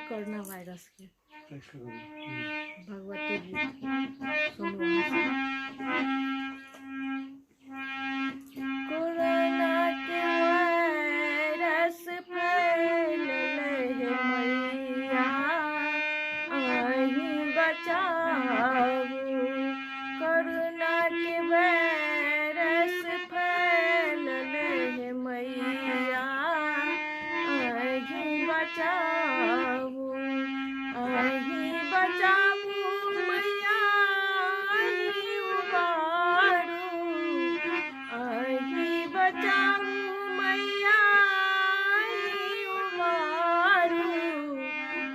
Corona virus के भगवती जी सुनो। Corona के वायरस फैलले हे मैया अहीं बचाऊ। कोरोना के वायरस फैलले हे मैया अहीं बचाऊ। अहीं बचाऊ मैया अहीं उबारू। अहीं बचाऊ मैया अहीं उबारू।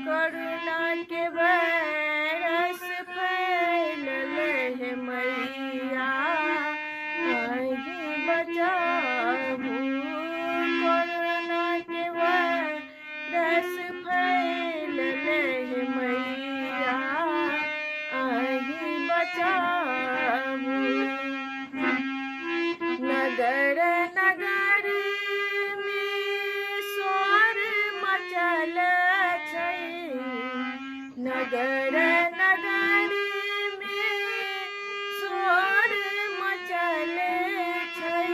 कोरोना के वायरस फैलले हे मैया अहीं बचाऊ। कोरोना के वायरस फैलले हे मैया अहीं बचाऊ। नगर नगर में शोर मचल छै। नगर नगर में शोर मचल छै।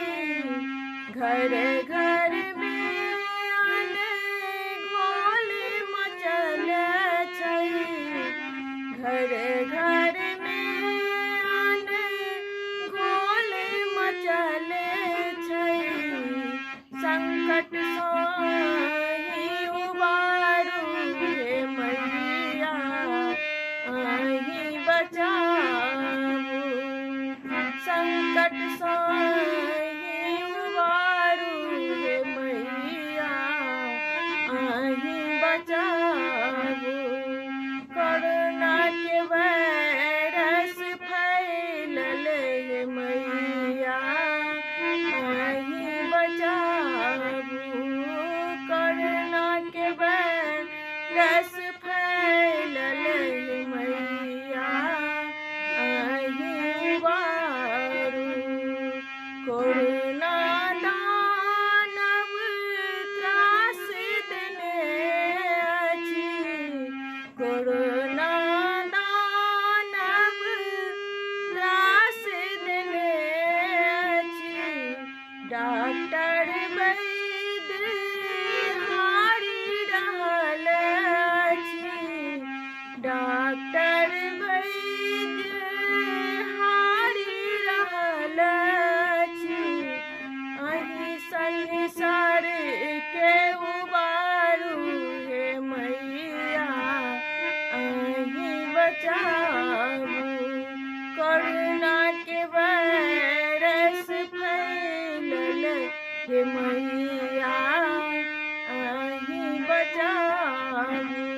घर घर में अनगोल मचल छै। घर घर में अनगोल मचल छै। संकट सोहि उबारू हे मैया अहीं बचाऊ। संकट सोहि उबारू हे मैया अहीं बचाऊ। कोरोना के वायरस फैलले हे मैया अहीं बचाऊ। कोरोना के वायरस फैलले हे मैया अहीं उबारू। कोरोना दानव त्रास देने अछि। कोरोना दानव त्रास देने अछि। डॉक्टर वैद्य हारि रहल अछि। डॉक्टर वैद्य हारि रहल अछि। अहीं संसार के उबारू हे मैया अहीं बचाऊ। कोरोना के वायरस फैलले हे मैया अहीं बचाऊ।